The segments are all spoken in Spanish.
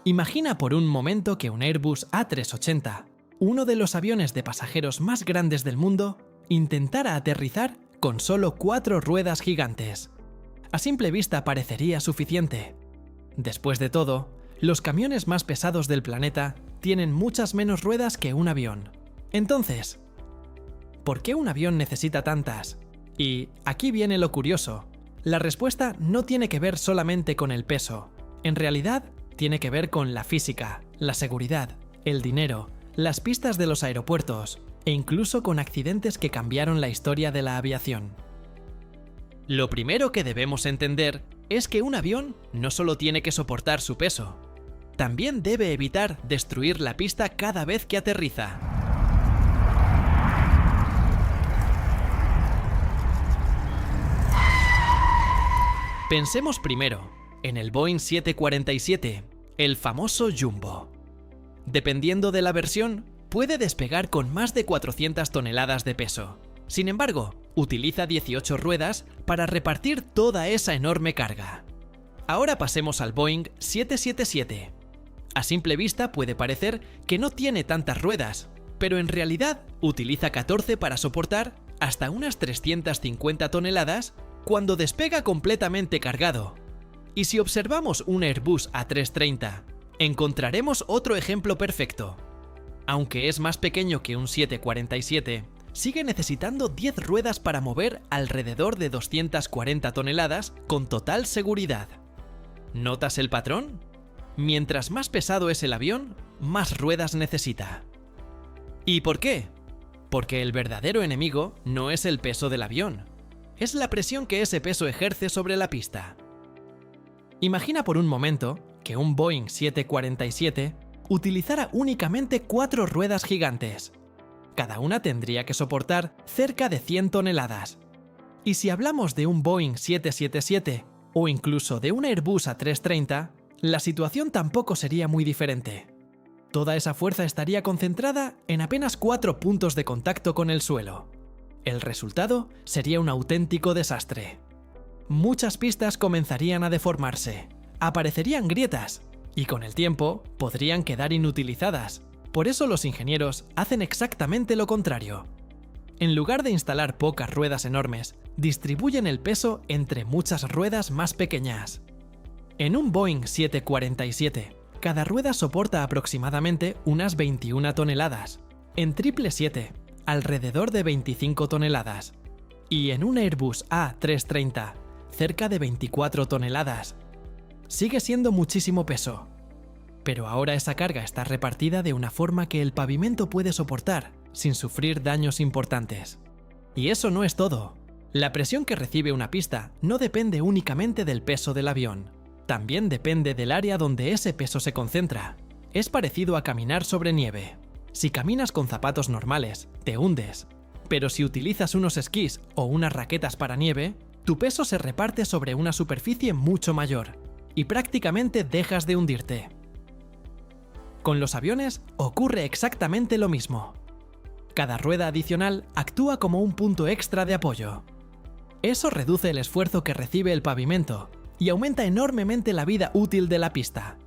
Imagina por un momento que un Airbus A380, uno de los aviones de pasajeros más grandes del mundo, intentara aterrizar con solo 4 ruedas gigantes. A simple vista parecería suficiente. Después de todo, los camiones más pesados del planeta tienen muchas menos ruedas que un avión. Entonces, ¿por qué un avión necesita tantas? Y aquí viene lo curioso. La respuesta no tiene que ver solamente con el peso. En realidad, tiene que ver con la física, la seguridad, el dinero, las pistas de los aeropuertos e incluso con accidentes que cambiaron la historia de la aviación. Lo primero que debemos entender es que un avión no solo tiene que soportar su peso, también debe evitar destruir la pista cada vez que aterriza. Pensemos primero en el Boeing 747, el famoso Jumbo. Dependiendo de la versión, puede despegar con más de 400 toneladas de peso. Sin embargo, utiliza 18 ruedas para repartir toda esa enorme carga. Ahora pasemos al Boeing 777. A simple vista puede parecer que no tiene tantas ruedas, pero en realidad utiliza 14 para soportar hasta unas 350 toneladas cuando despega completamente cargado. Y si observamos un Airbus A330, encontraremos otro ejemplo perfecto. Aunque es más pequeño que un 747, sigue necesitando 10 ruedas para mover alrededor de 240 toneladas con total seguridad. ¿Notas el patrón? Mientras más pesado es el avión, más ruedas necesita. ¿Y por qué? Porque el verdadero enemigo no es el peso del avión, es la presión que ese peso ejerce sobre la pista. Imagina por un momento que un Boeing 747 utilizara únicamente 4 ruedas gigantes. Cada una tendría que soportar cerca de 100 toneladas. Y si hablamos de un Boeing 777 o incluso de un Airbus A330, la situación tampoco sería muy diferente. Toda esa fuerza estaría concentrada en apenas 4 puntos de contacto con el suelo. El resultado sería un auténtico desastre. Muchas pistas comenzarían a deformarse, aparecerían grietas y con el tiempo podrían quedar inutilizadas. Por eso los ingenieros hacen exactamente lo contrario. En lugar de instalar pocas ruedas enormes, distribuyen el peso entre muchas ruedas más pequeñas. En un Boeing 747, cada rueda soporta aproximadamente unas 21 toneladas. En 777, alrededor de 25 toneladas. Y en un Airbus A330, cerca de 24 toneladas. Sigue siendo muchísimo peso. Pero ahora esa carga está repartida de una forma que el pavimento puede soportar, sin sufrir daños importantes. Y eso no es todo. La presión que recibe una pista no depende únicamente del peso del avión. También depende del área donde ese peso se concentra. Es parecido a caminar sobre nieve. Si caminas con zapatos normales, te hundes. Pero si utilizas unos esquís o unas raquetas para nieve, tu peso se reparte sobre una superficie mucho mayor y prácticamente dejas de hundirte. Con los aviones ocurre exactamente lo mismo. Cada rueda adicional actúa como un punto extra de apoyo. Eso reduce el esfuerzo que recibe el pavimento y aumenta enormemente la vida útil de la pista.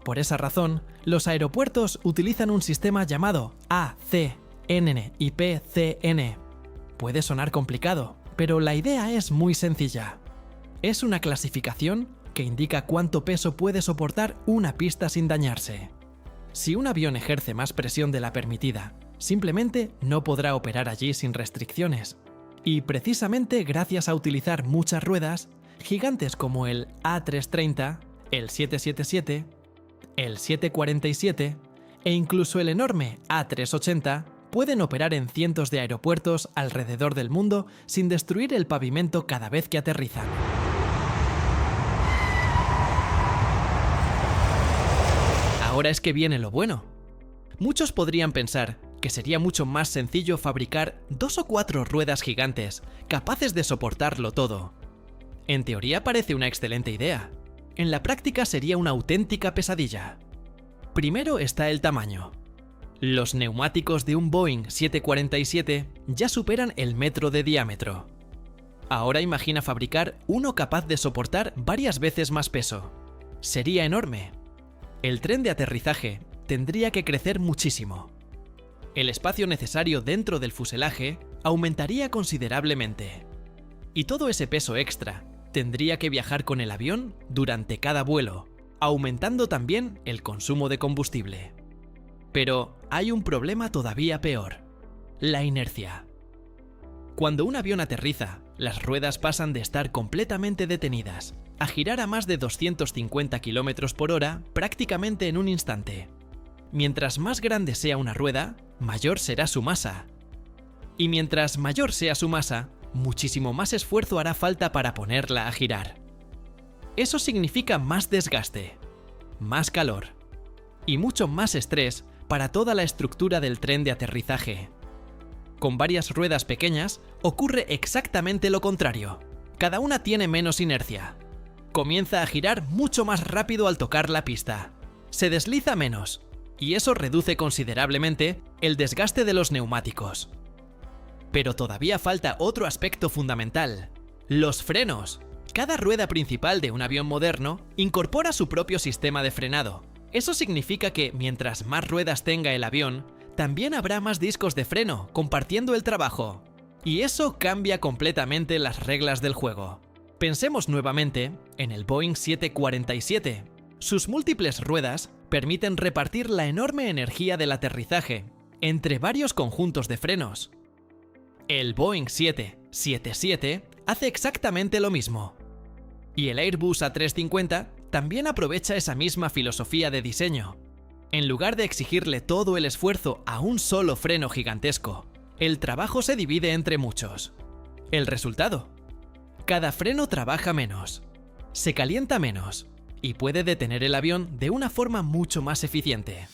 Por esa razón, los aeropuertos utilizan un sistema llamado ACN y PCN. Puede sonar complicado, pero la idea es muy sencilla. Es una clasificación que indica cuánto peso puede soportar una pista sin dañarse. Si un avión ejerce más presión de la permitida, simplemente no podrá operar allí sin restricciones. Y precisamente gracias a utilizar muchas ruedas, gigantes como el A330, el 777, el 747 e incluso el enorme A380 pueden operar en cientos de aeropuertos alrededor del mundo sin destruir el pavimento cada vez que aterrizan. Ahora es que viene lo bueno. Muchos podrían pensar que sería mucho más sencillo fabricar 2 o 4 ruedas gigantes capaces de soportarlo todo. En teoría parece una excelente idea. En la práctica sería una auténtica pesadilla. Primero está el tamaño. Los neumáticos de un Boeing 747 ya superan el metro de diámetro. Ahora imagina fabricar uno capaz de soportar varias veces más peso. Sería enorme. el tren de aterrizaje tendría que crecer muchísimo. El espacio necesario dentro del fuselaje aumentaría considerablemente. Y todo ese peso extra tendría que viajar con el avión durante cada vuelo, aumentando también el consumo de combustible. Pero hay un problema todavía peor: la inercia. Cuando un avión aterriza, las ruedas pasan de estar completamente detenidas a girar a más de 250 km por hora prácticamente en un instante. Mientras más grande sea una rueda, mayor será su masa. Y mientras mayor sea su masa, muchísimo más esfuerzo hará falta para ponerla a girar. Eso significa más desgaste, más calor y mucho más estrés para toda la estructura del tren de aterrizaje. Con varias ruedas pequeñas ocurre exactamente lo contrario. Cada una tiene menos inercia. Comienza a girar mucho más rápido al tocar la pista. Se desliza menos, y eso reduce considerablemente el desgaste de los neumáticos. Pero todavía falta otro aspecto fundamental: los frenos. Cada rueda principal de un avión moderno incorpora su propio sistema de frenado. Eso significa que mientras más ruedas tenga el avión, también habrá más discos de freno compartiendo el trabajo. Y eso cambia completamente las reglas del juego. Pensemos nuevamente en el Boeing 747. Sus múltiples ruedas permiten repartir la enorme energía del aterrizaje entre varios conjuntos de frenos. El Boeing 777 hace exactamente lo mismo. Y el Airbus A350 también aprovecha esa misma filosofía de diseño. En lugar de exigirle todo el esfuerzo a un solo freno gigantesco, el trabajo se divide entre muchos. El resultado: cada freno trabaja menos, se calienta menos y puede detener el avión de una forma mucho más eficiente.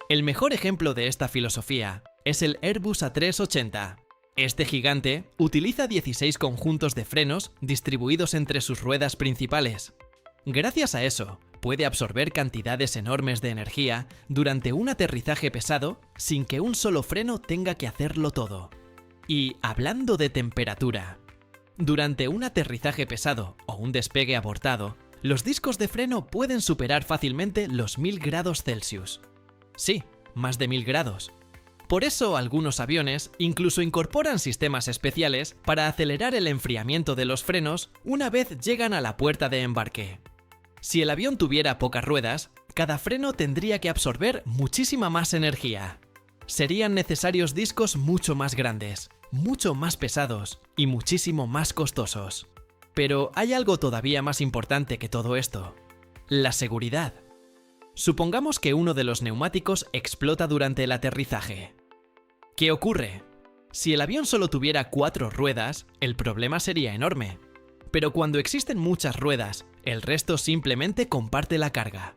El mejor ejemplo de esta filosofía es el Airbus A380. Este gigante utiliza 16 conjuntos de frenos distribuidos entre sus ruedas principales. Gracias a eso, puede absorber cantidades enormes de energía durante un aterrizaje pesado sin que un solo freno tenga que hacerlo todo. Y hablando de temperatura, durante un aterrizaje pesado o un despegue abortado, los discos de freno pueden superar fácilmente los 1000 grados Celsius. Sí, más de 1000 grados. Por eso algunos aviones incluso incorporan sistemas especiales para acelerar el enfriamiento de los frenos una vez llegan a la puerta de embarque. Si el avión tuviera pocas ruedas, cada freno tendría que absorber muchísima más energía. Serían necesarios discos mucho más grandes, mucho más pesados y muchísimo más costosos. Pero hay algo todavía más importante que todo esto: la seguridad. Supongamos que uno de los neumáticos explota durante el aterrizaje. ¿Qué ocurre? Si el avión solo tuviera 4 ruedas, el problema sería enorme. Pero cuando existen muchas ruedas, el resto simplemente comparte la carga.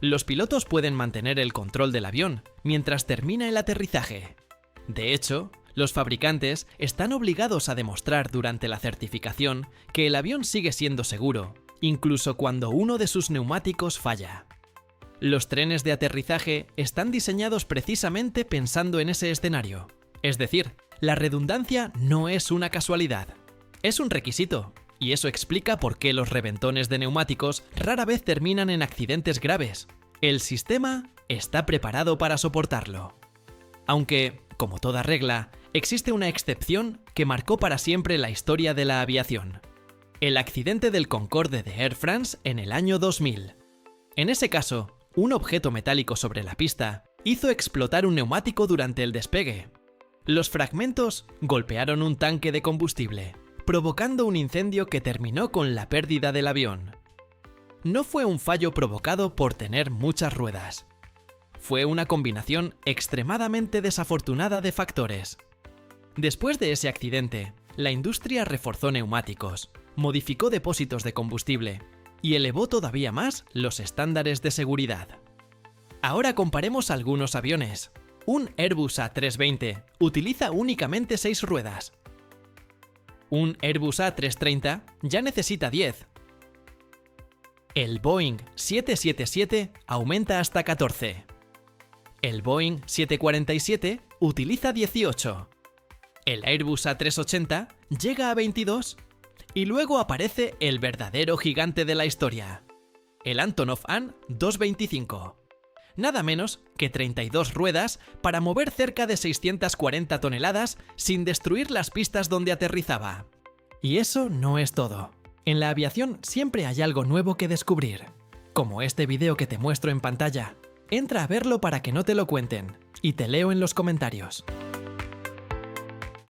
Los pilotos pueden mantener el control del avión mientras termina el aterrizaje. De hecho, los fabricantes están obligados a demostrar durante la certificación que el avión sigue siendo seguro, incluso cuando uno de sus neumáticos falla. Los trenes de aterrizaje están diseñados precisamente pensando en ese escenario. Es decir, la redundancia no es una casualidad, es un requisito, y eso explica por qué los reventones de neumáticos rara vez terminan en accidentes graves. El sistema está preparado para soportarlo. Aunque, como toda regla, existe una excepción que marcó para siempre la historia de la aviación: el accidente del Concorde de Air France en el año 2000. En ese caso, un objeto metálico sobre la pista hizo explotar un neumático durante el despegue. Los fragmentos golpearon un tanque de combustible, provocando un incendio que terminó con la pérdida del avión. No fue un fallo provocado por tener muchas ruedas. Fue una combinación extremadamente desafortunada de factores. Después de ese accidente, la industria reforzó neumáticos, modificó depósitos de combustible y elevó todavía más los estándares de seguridad. Ahora comparemos algunos aviones. Un Airbus A320 utiliza únicamente 6 ruedas. Un Airbus A330 ya necesita 10. El Boeing 777 aumenta hasta 14. El Boeing 747 utiliza 18. El Airbus A380 llega a 22. Y luego aparece el verdadero gigante de la historia: el Antonov An-225. Nada menos que 32 ruedas para mover cerca de 640 toneladas sin destruir las pistas donde aterrizaba. Y eso no es todo. En la aviación siempre hay algo nuevo que descubrir, como este vídeo que te muestro en pantalla. Entra a verlo para que no te lo cuenten, y te leo en los comentarios.